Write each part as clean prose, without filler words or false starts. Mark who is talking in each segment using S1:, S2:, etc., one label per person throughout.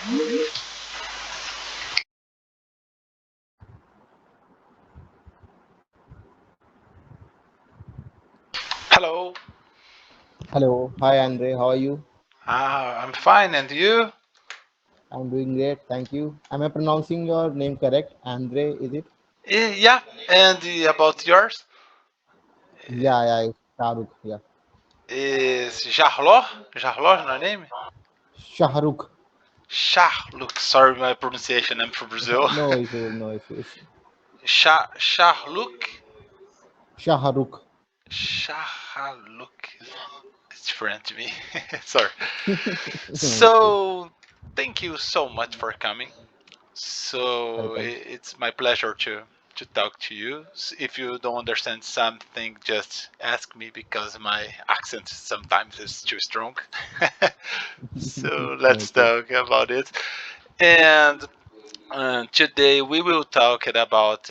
S1: Hello.
S2: Hello, hi Andre, how are you?
S1: I'm fine, and you?
S2: I'm doing great, thank you. Am I pronouncing your name correct? Andre, is it?
S1: Yeah, and about yours?
S2: Yeah, it's Shahrukh, yeah.
S1: Is Jarlor? Jarlor, no name?
S2: Shahrukh.
S1: Look, sorry my pronunciation. I'm from Brazil.
S2: No issues, no issues.
S1: Shahrukh.
S2: Shahrukh.
S1: Shahrukh. It's different to me. Sorry.
S2: No issues.
S1: So, thank you so much for coming. So
S2: Welcome.
S1: it's my pleasure to talk to you. If you don't understand something, just ask me because my accent sometimes is too strong. So
S2: No
S1: let's
S2: issues.
S1: talk about it. And today we will talk about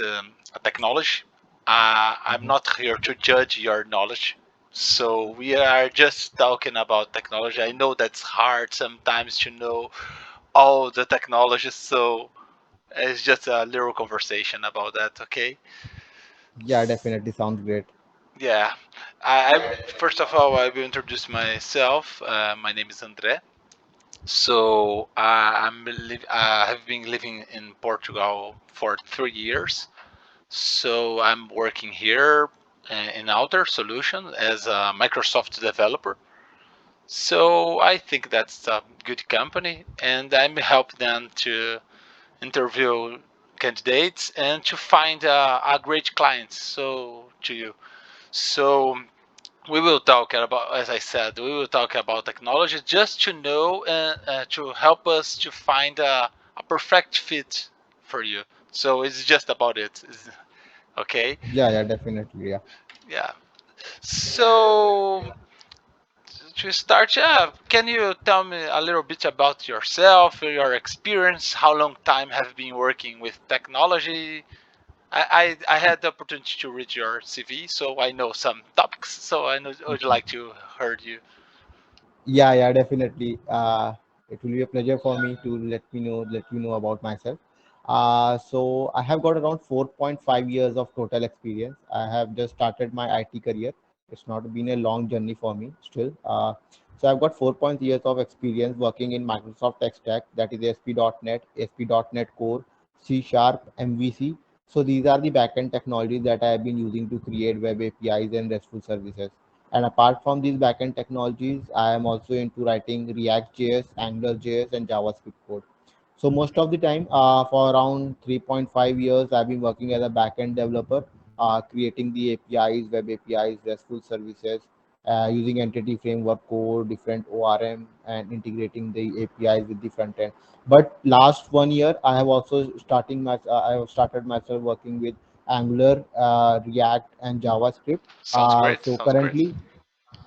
S1: technology. I'm
S2: Mhm.
S1: not here to judge your knowledge. So we are just talking about technology. I know that's hard sometimes to know all the technology. So it's just a little conversation about that, okay?
S2: Yeah, definitely sounds great.
S1: Yeah. First of all, I will introduce myself. My name is Andre. So I have been living in Portugal for 3 years. So I'm working here in Outer Solution as a Microsoft developer. So I think that's a good company, and I'm helping them to interview candidates and to find a great client to you. So we will talk about, as I said, we will talk about technology just to know and to help us to find a perfect fit for you. So it's just about it. Okay.
S2: Yeah, definitely, yeah.
S1: Yeah. So to start, yeah, can you tell me a little bit about yourself, your experience, how long time have you been working with technology? I had the opportunity to read your CV, so I know some topics. So I would like to hear you.
S2: Yeah, definitely. It will be a pleasure for me to let you know about myself. So I have got around 4.5 years of total experience. I have just started my IT career. It's not been a long journey for me still. So I've got 4 years of experience working in Microsoft tech stack, that is ASP.NET, ASP.NET Core, C Sharp, MVC. So these are the backend technologies that I have been using to create web APIs and RESTful services. And apart from these backend technologies, I am also into writing React.js, AngularJS, and JavaScript code. So most of the time, for around 3.5 years, I've been working as a backend developer, creating the APIs, web APIs, RESTful services, using entity framework code, different ORM, and integrating the APIs with the front end. But last 1 year, I have started myself working with Angular, React, and JavaScript.
S1: Sounds great.
S2: So
S1: Sounds great.
S2: currently,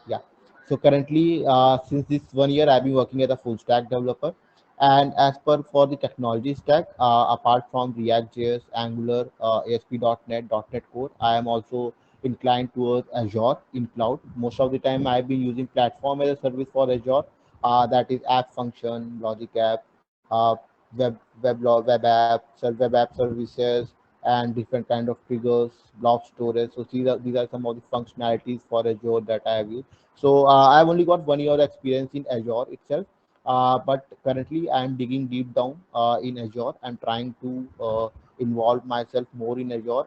S2: yeah. So currently, since this 1 year, I've been working as a full stack developer. And as per for the technology stack, apart from React.js, Angular, ASP.NET, .NET Core, I am also inclined towards Azure in cloud. Most of the time, I've been using platform as a service for Azure. That is App Function, Logic App, web app, web app services, and different kind of triggers, block storage. So these are some of the functionalities for Azure that I have used. So I've only got 1 year experience in Azure itself, but currently I'm digging deep down in Azure and trying to involve myself more in Azure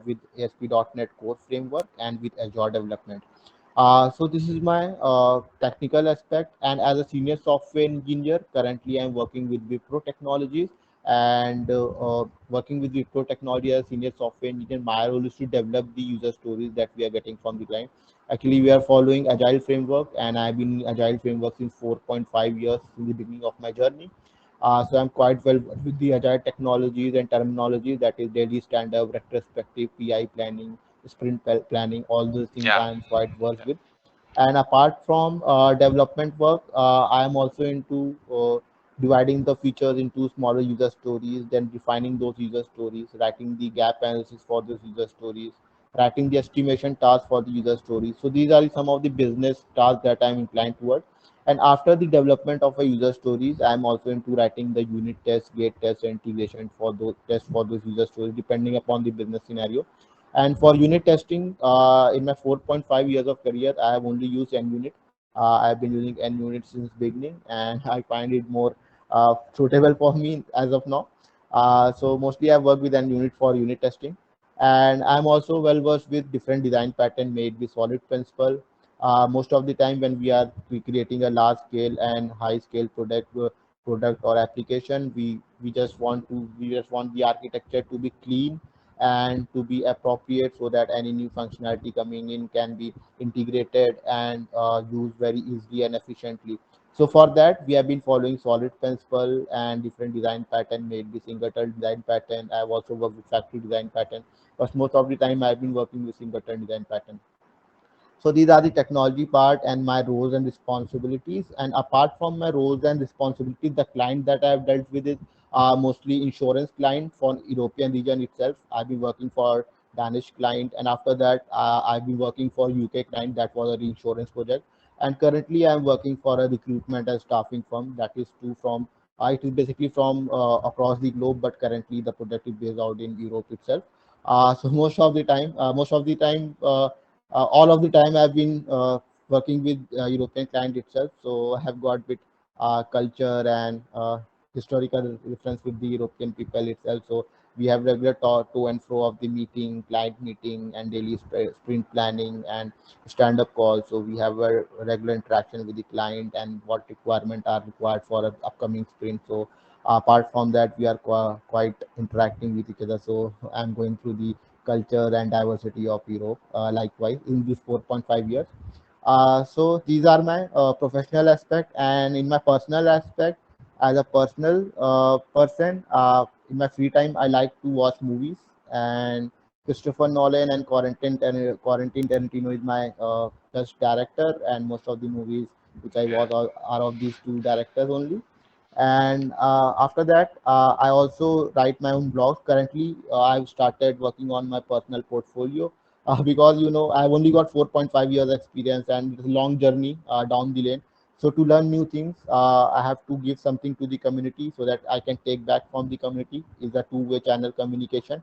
S2: with ASP.NET Core framework and with Azure development. So this is my technical aspect, and as a senior software engineer, currently I'm working with Wipro Technologies, and working with Wipro Technology as a senior software engineer. My role is to develop the user stories that we are getting from the client. Actually, we are following Agile framework, and I've been in Agile framework since 4.5 years in the beginning of my journey. So I'm quite well with the Agile technologies and terminology, that is daily stand-up, retrospective, PI planning, planning, all those things
S1: Yeah.
S2: I am quite versed
S1: Yeah.
S2: with. And apart from development work, I am also into dividing the features into smaller user stories, then defining those user stories, writing the gap analysis for those user stories, writing the estimation task for the user stories. So these are some of the business tasks that I'm inclined toward. And after the development of a user stories, I'm also into writing the unit tests, gate tests, and integration for those tests for those user stories, depending upon the business scenario. And for unit testing, in my 4.5 years of career, I have only used NUnit. I've been using NUnit since beginning, and I find it more suitable for me as of now. So mostly I work with NUnit for unit testing, and I'm also well versed with different design pattern made with solid principle. Most of the time when we are creating a large scale and high scale product or application, we just want the architecture to be clean and to be appropriate, so that any new functionality coming in can be integrated and used very easily and efficiently. So for that, we have been following solid principle and different design pattern made with singleton design pattern. I've also worked with factory design pattern, but most of the time I've been working with singleton design pattern. So these are the technology part and my roles and responsibilities. And apart from my roles and responsibilities, the client that I've dealt with is mostly insurance client for European region itself. I've been working for Danish client, and after that, I've been working for UK client that was a reinsurance project. And currently, I'm working for a recruitment and staffing firm that is too from. It is basically from across the globe, but currently the project is based out in Europe itself. So most of the time, all of the time I've been working with European client itself, so I have got bit culture and historical reference with the European people itself. So we have regular talk to and fro of the meeting, client meeting, and daily sprint planning and stand-up calls. So we have a regular interaction with the client and what requirement are required for an upcoming sprint. So apart from that, we are quite interacting with each other. So I'm going through the culture and diversity of Europe. Likewise, in these 4.5 years. So these are my professional aspect, and in my personal aspect, as a personal person, in my free time, I like to watch movies. And Christopher Nolan and Quarantine Tarantino is my best director, and most of the movies which I
S1: Yeah.
S2: watch are of these two directors only. And after that, I also write my own blogs. Currently, I've started working on my personal portfolio, because I've only got 4.5 years experience, and it's a long journey down the lane. So to learn new things, I have to give something to the community so that I can take back from the community. Is a two-way channel communication.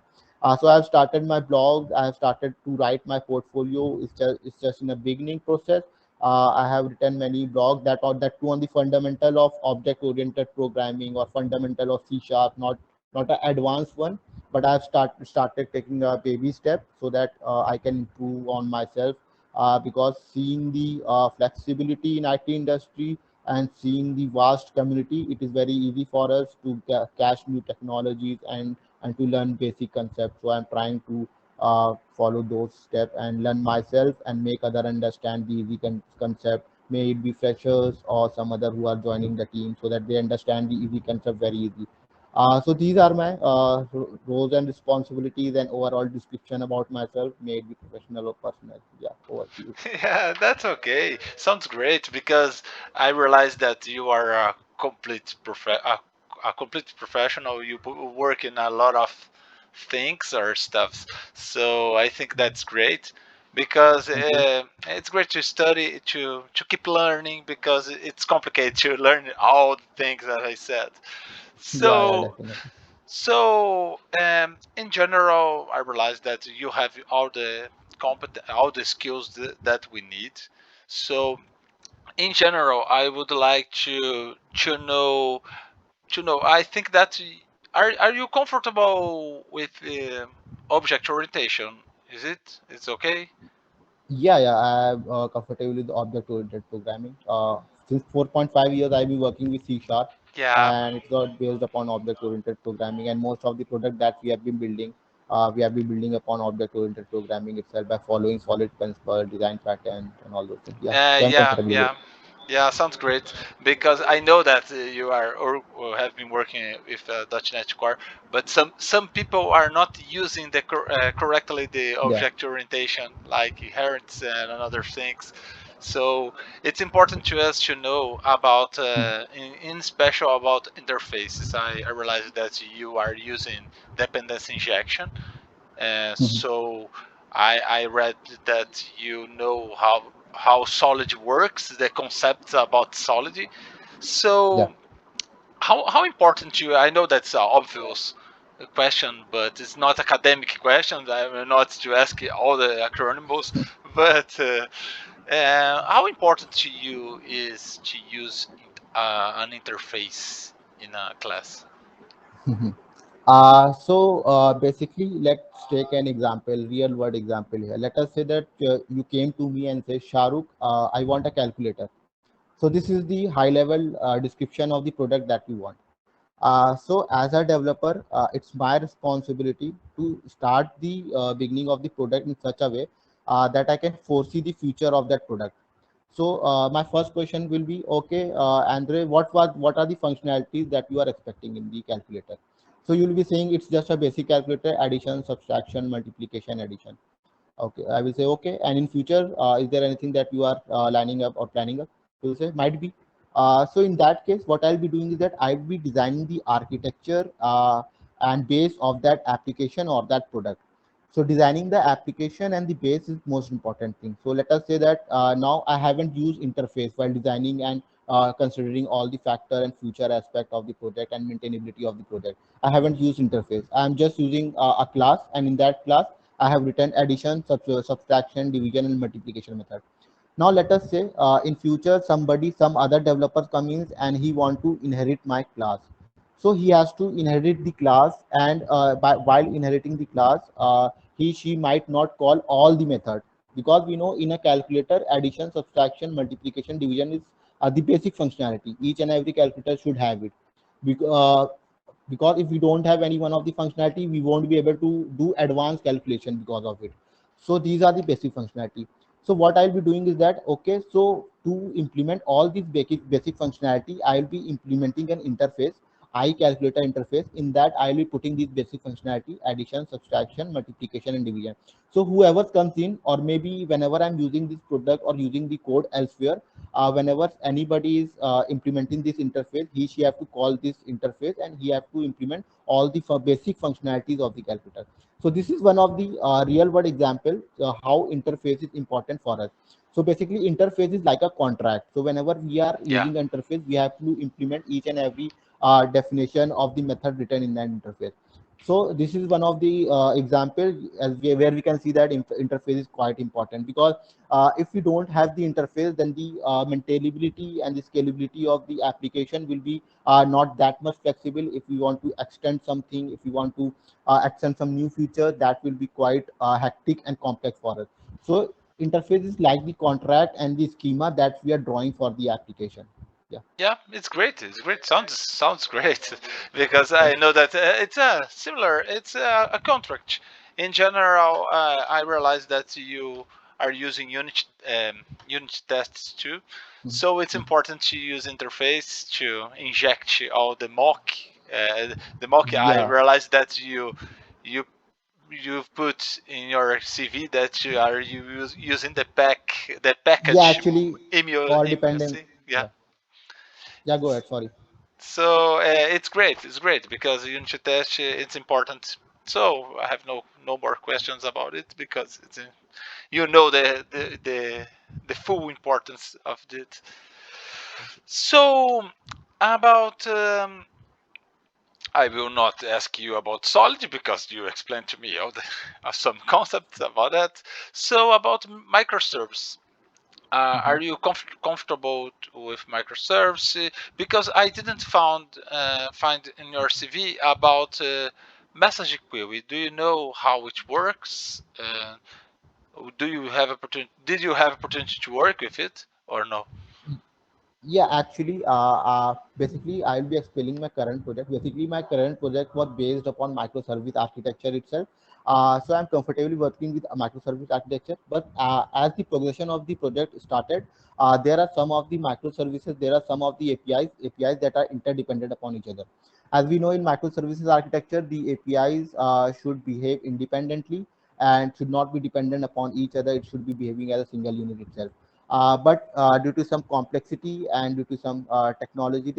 S2: So I've started my blog. I have started to write my portfolio. It's just in a beginning process. I have written many blogs that too on the fundamental of object-oriented programming or fundamental of C sharp, not an advanced one, but I've started taking a baby step so that I can improve on myself. Because seeing the flexibility in IT industry and seeing the vast community, it is very easy for us to catch new technologies and to learn basic concepts. So I'm trying to follow those steps and learn myself and make other understand the easy concept. May it be freshers or some other who are joining the team, so that they understand the easy concept very easy. So these are my roles and responsibilities and overall description about myself, may it be professional or personal. Yeah, over to you.
S1: Yeah, that's okay. Sounds great because I realized that you are a complete professional. You work in a lot of things or stuffs. So I think that's great because
S2: Thank you.
S1: it's great to study to keep learning because it's complicated to learn all the things that I said.
S2: Yeah, yeah,
S1: So
S2: definitely.
S1: in general, I realized that you have all the skills that we need. So, in general, I would like to know. I think that are you comfortable with object orientation? Is it? It's okay.
S2: Yeah, I'm comfortable with object-oriented programming. Since 4.5 years, I've been working with C Sharp,
S1: Yeah.
S2: and it's all based upon object-oriented programming. And most of the product that we have been building upon object-oriented programming itself by following solid principle, design pattern, and all those things. Yeah, so I'm
S1: Yeah,
S2: comfortable with.
S1: yeah, yeah. Sounds great because I know that you are or have been working with .NET Core, but some people are not using correctly the
S2: Yeah.
S1: object orientation, like inherits and other things. So it's important to us to know about, in special about interfaces. I realize that you are using dependency injection,
S2: Mhm.
S1: so I read that you know how Solid works, the concepts about Solid.
S2: Yeah.
S1: So how important to you? I know that's an obvious question, but it's not academic question. I'm not to ask all the acronyms, but how important to you is to use an interface in a class?
S2: Basically, let's take an example, real world example here. Let us say that you came to me and say, Shahrukh, I want a calculator. So this is the high level description of the product that you want. So as a developer, it's my responsibility to start the beginning of the product in such a way that I can foresee the future of that product. So my first question will be, okay, Andre, what are the functionalities that you are expecting in the calculator? So you will be saying it's just a basic calculator, addition, subtraction, multiplication, addition. Okay, I will say okay. And in future, is there anything that you are lining up or planning up? You will say might be. So in that case, what I'll be doing is that I'll be designing the architecture and base of that application or that product. So designing the application and the base is most important thing. So let us say that now I haven't used interface while designing and considering all the factor and future aspect of the project and maintainability of the project. I haven't used interface. I'm just using a class, and in that class I have written addition, subtraction, division, and multiplication method. Now let us say in future some other developer comes in and he want to inherit my class. So he has to inherit the class, and while inheriting the class, he she might not call all the method, because we know in a calculator addition, subtraction, multiplication, division is the basic functionality. Each and every calculator should have it. Because because if we don't have any one of the functionality, we won't be able to do advanced calculation because of it. So these are the basic functionality. So what I'll be doing is that, okay, so to implement all these basic functionality, I'll be implementing an interface, iCalculator interface. In that I'll be putting these basic functionality: addition, subtraction, multiplication, and division. So whoever comes in, or maybe whenever I'm using this product or using the code elsewhere, whenever anybody is implementing this interface, he she have to call this interface and he have to implement all the basic functionalities of the calculator. So this is one of the real world example how interface is important for us. So basically interface is like a contract. So whenever we are
S1: Yeah.
S2: using interface, we have to implement each and every definition of the method written in that interface. So this is one of the example where we can see that interface is quite important, because if we don't have the interface, then the maintainability and the scalability of the application will be not that much flexible. If we want to extend something, if we want to extend some new feature, that will be quite hectic and complex for us. So interface is like the contract and the schema that we are drawing for the application. Yeah.
S1: Yeah, it's great. It's great. Sounds great, because I
S2: Thank
S1: know that it's a similar. It's a contract. In general, I realize that you are using unit tests too,
S2: you.
S1: so it's
S2: Mhm.
S1: important to use interface to inject all the mock. The mock. I
S2: Yeah.
S1: realize that you you've put in your CV that you are using the
S2: Yeah.
S1: package
S2: Actually, for dependent.
S1: MUC. Yeah.
S2: Yeah. Yeah. Go ahead. Sorry.
S1: So it's great. It's great because unit test it's important. So I have no more questions about it, because it's you know the full importance of it. So about I will not ask you about Solid, because you explained to me all the some concepts about that. So about microservice. Are
S2: Mhm.
S1: you comfortable with microservice? Because I didn't find in your CV about message query. Do you know how it works? Do you have opportunity? Did you have opportunity to work with it or no?
S2: Yeah, actually, basically, I'll be explaining my current project. Basically, my current project was based upon microservice architecture itself. So I'm comfortably working with a microservice architecture. But as the progression of the project started, there are some of the microservices, there are some of the APIs that are interdependent upon each other. As we know, in microservices architecture, the APIs should behave independently and should not be dependent upon each other. It should be behaving as a single unit itself. But due to some complexity and due to some technology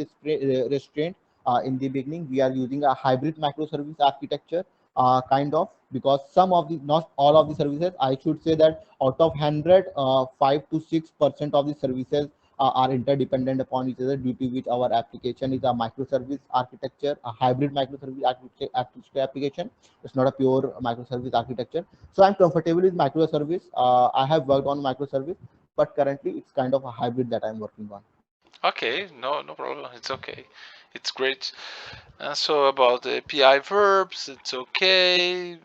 S2: restraint, in the beginning, we are using a hybrid microservice architecture. kind of, because some of the, not all of the services, I should say that out of 100, 5 to 6% of the services are interdependent upon each other, due to which our application is a microservice architecture, a hybrid microservice architecture application. It's not a pure microservice architecture. So I'm comfortable with microservice. I have worked on microservice, but currently it's kind of a hybrid that I'm working on.
S1: Okay, no problem. It's okay. It's great. So about the API verbs, it's okay.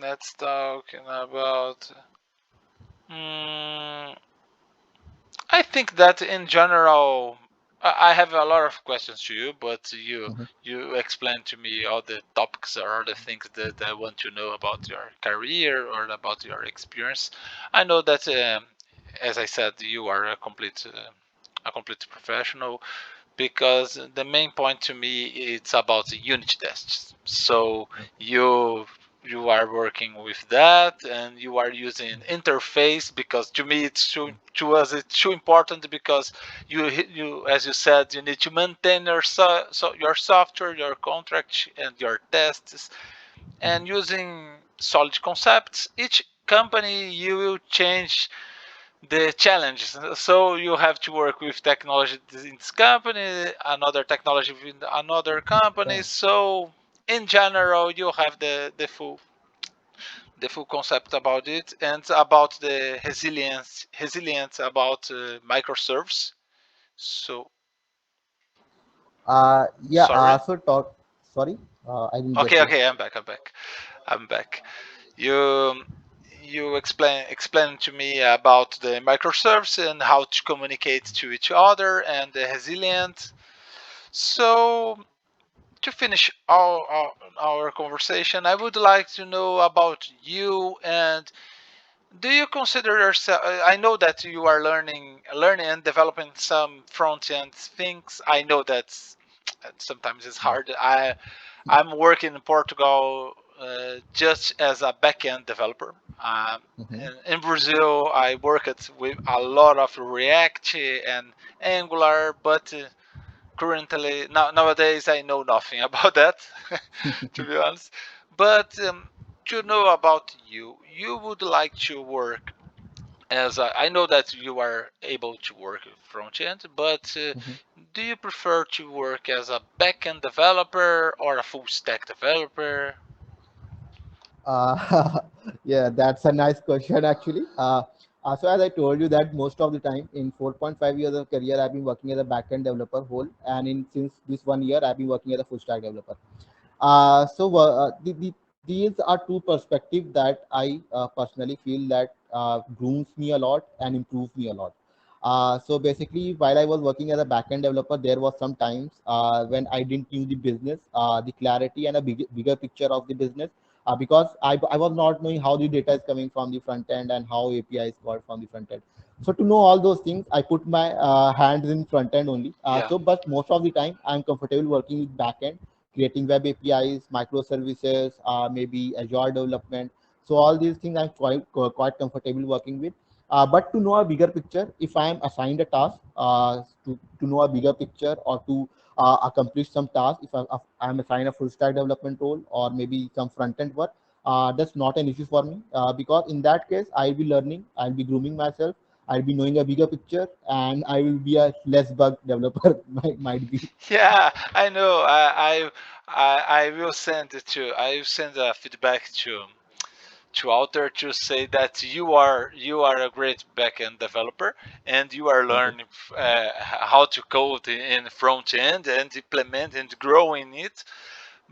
S1: Let's talking about. Mm, I think that in general, I have a lot of questions to you, but
S2: Mhm.
S1: you explained to me all the topics or the things that I want to know about your career or about your experience. I know that, as I said, you are a complete professional, because the main point to me it's about the unit tests. So you you are working with that, and you are using interface, because to me it's to us it's too important, because you, as you said, you need to maintain your your software, your contract, and your tests, and using solid concepts. Each company you will change the challenges. So you have to work with technology in this company, another technology in another company.
S2: Yeah.
S1: So in general, you have the full concept about it, and about the resilience about microservice. So
S2: Yeah.
S1: sorry.
S2: So talk. Sorry, I didn't get
S1: Okay,
S2: you.
S1: okay, I'm back. You explain to me about the microservice and how to communicate to each other and the resilient. So to finish our conversation, I would like to know about you. And do you consider yourself? I know that you are learning and developing some front end things. I know that sometimes it's hard. I'm working in Portugal just as a backend developer. Um,
S2: Mhm.
S1: in Brazil, I worked with a lot of React and Angular, but currently nowadays I know nothing about that, to be honest. But to know about you, you would like to work as I know that you are able to work front end, but
S2: Mhm.
S1: do you prefer to work as a backend developer or a full stack developer?
S2: Yeah, that's a nice question actually. So as I told you that most of the time in 4.5 years of career, I've been working as a backend developer whole, and in since this 1 year, I've been working as a full stack developer. These are two perspectives that I personally feel that grooms me a lot and improves me a lot. So basically, while I was working as a backend developer, there was some times when I didn't knew the business, the clarity and a bigger picture of the business, because I was not knowing how the data is coming from the front end and how API is called from the front end. So to know all those things, I put my hands in front end only.
S1: Yeah.
S2: But most of the time, I'm comfortable working with backend, creating web APIs, microservices, maybe Azure development. So all these things I'm quite comfortable working with. But to know a bigger picture, if I am assigned a task to know a bigger picture, or to accomplish some task, if I'm assigned a full stack development role or maybe some front end work, that's not an issue for me, because in that case, I'll be learning, I'll be grooming myself, I'll be knowing a bigger picture, and I will be a less bug developer, might be.
S1: Yeah, I know. I will send it to. I will send a feedback to Alter to say that you are a great backend developer, and you are
S2: Thank you.
S1: learning how to code in front end and implement and grow in it.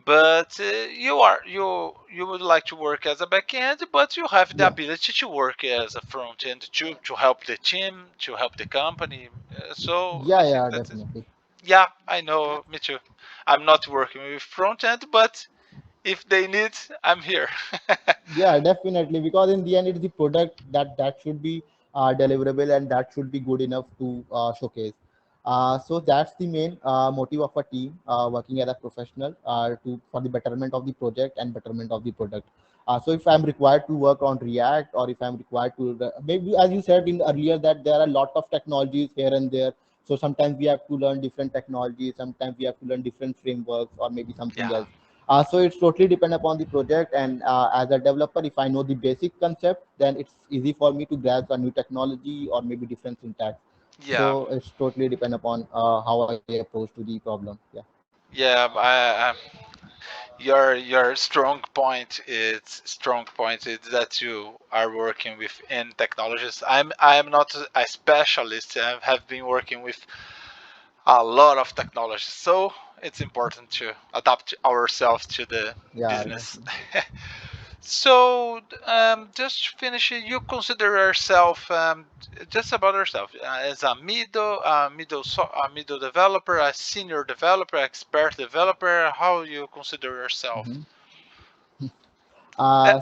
S1: But you would like to work as a backend, but you have the
S2: Yeah.
S1: ability to work as a front end to help the team, to help the company. So I
S2: Yeah,
S1: think
S2: yeah,
S1: that is,
S2: definitely.
S1: yeah, I know, me too. I'm not working with front end, but if they need, I'm here.
S2: Yeah, definitely. Because in the end, it's the product that should be deliverable, and that should be good enough to showcase. So that's the main motive of a team working as a professional, to for the betterment of the project and betterment of the product. So if I'm required to work on React, or if I'm required to maybe, as you said in earlier, that there are a lot of technologies here and there. So sometimes we have to learn different technologies. Sometimes we have to learn different frameworks, or maybe something
S1: Yeah.
S2: else. So it's totally depend upon the project, and as a developer, if I know the basic concept, then it's easy for me to grasp a new technology or maybe different syntax.
S1: Yeah,
S2: So it's totally depend upon how I approach to the problem. Yeah.
S1: yeah. Your strong point is that you are working with N technologies. I'm not a specialist. I have been working with a lot of technologies, so it's important to adapt ourselves to the
S2: Yeah,
S1: business. So, just to finish, you consider yourself, just about yourself, as a middle developer, a senior developer, expert developer. How you consider yourself?
S2: hmm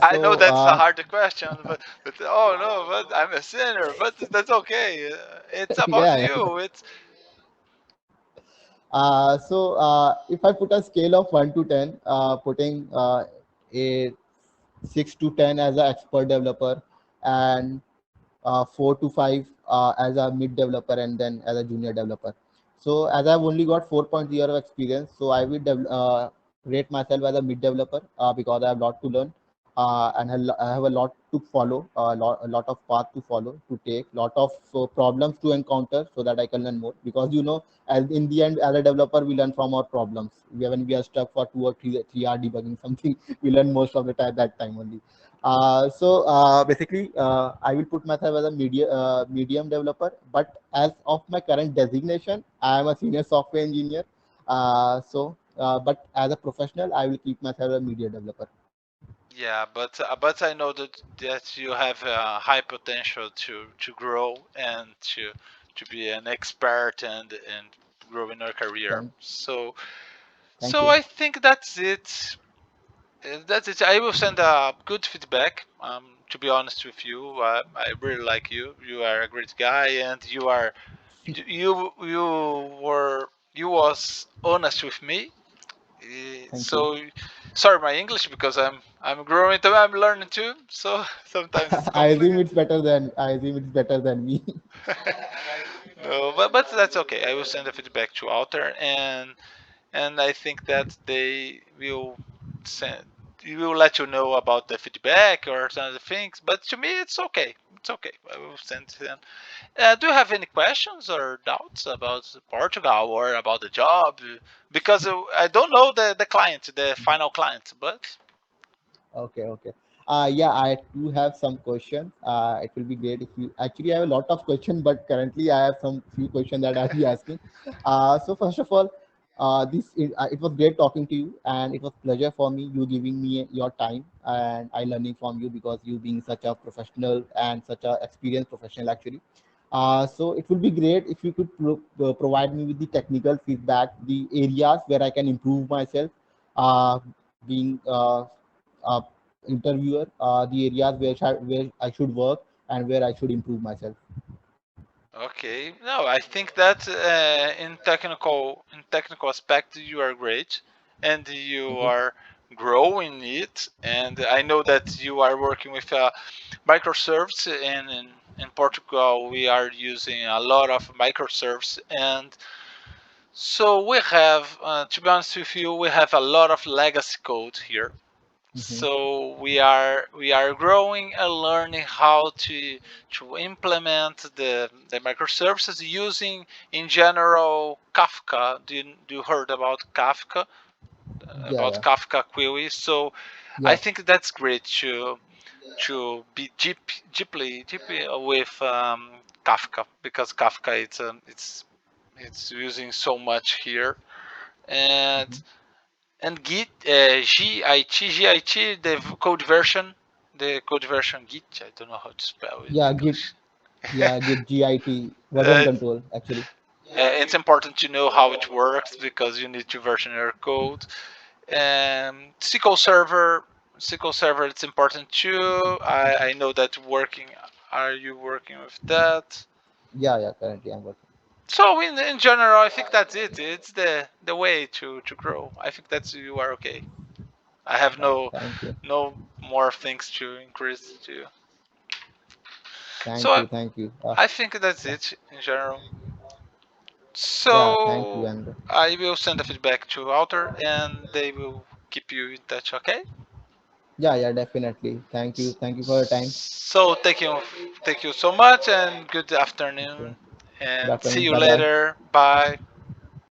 S1: I know
S2: so
S1: that's a hard question, but oh no, but I'm a senior, but that's okay. It's about
S2: yeah, yeah.
S1: you. It's
S2: If I put a scale of 1 to 10, putting a 6 to 10 as an expert developer, and 4 to 5 as a mid developer, and then as a junior developer. So as I've only got 4.0 of experience, so I will rate myself as a mid developer because I have a lot to learn, and I have a lot to follow, a lot of path to follow, to take, lot of problems to encounter, so that I can learn more. Because as in the end, as a developer, we learn from our problems. When we are stuck for 2 or 3 hours debugging something, we learn most of the time that time only. Basically, I will put myself as a medium developer, but as of my current designation, I am a senior software engineer. But as a professional, I will keep myself a media developer.
S1: yeah, but I know that you have a high potential to grow and to be an expert and grow in your career.
S2: Thank, thank
S1: So
S2: you,
S1: I think that's it. That's it. I will send a good feedback. To be honest with you, I really like you. You are a great guy, and you was honest with me.
S2: thank you.
S1: So sorry my English because I'm growing too. I'm learning too. So sometimes it's complicated.
S2: I assume it's better than me.
S1: No, but that's okay. I will send the feedback to Alter, and I think that they will send you will let you know about the feedback or some other things. But to me, it's okay. It's okay. I will send to them. Do you have any questions or doubts about Portugal or about the job? Because I don't know the client, the final client, but
S2: Okay, okay. Yeah, I do have some questions. It will be great if you actually I have a lot of questions, but currently I have some few questions that I'll be asking. So first of all, it was great talking to you, and it was pleasure for me you giving me your time, and I learning from you because you being such a professional and such a experienced professional actually. So it would be great if you could provide me with the technical feedback, the areas where I can improve myself, being uh, interviewer, the areas where I should work and where I should improve myself.
S1: okay. No, I think that in technical aspect you are great, and you
S2: Okay.
S1: are growing it. And I know that you are working with microservice, and in Portugal we are using a lot of microservice, and so we have, to be honest with you, we have a lot of legacy code here.
S2: Hmm.
S1: So we are growing and learning how to implement the microservices using in general Kafka. Do you heard
S2: Yeah,
S1: about
S2: yeah,
S1: Kafka queries? So I
S2: yeah.
S1: think that's great to be deeply with Kafka, because Kafka it's using so much here. and
S2: Hmm.
S1: and Git, Git, the code version Git. I don't know how to spell in
S2: Yeah, Git.
S1: English.
S2: Yeah, Git, GIT, version
S1: uh,
S2: control actually.
S1: it's important to know how it works because you need to version your code. SQL Server, it's important too. I know that working. Are you working with that?
S2: Yeah, yeah. Currently, I'm working.
S1: So in general, I think that's it. It's the way to grow. I think that's you are okay. I have
S2: Thank you,
S1: no more things to increase to. So
S2: thank you, thank you.
S1: I think that's
S2: Yeah,
S1: it in general.
S2: yeah. Thank you,
S1: So
S2: and
S1: I will send the feedback to Alter, and they will keep you in touch. Okay.
S2: Yeah, yeah, definitely. Thank you for your time.
S1: So thank you so much, and good
S2: Okay.
S1: afternoon,
S2: Good
S1: and see
S2: afternoon.
S1: you
S2: Bye bye.
S1: later. Bye.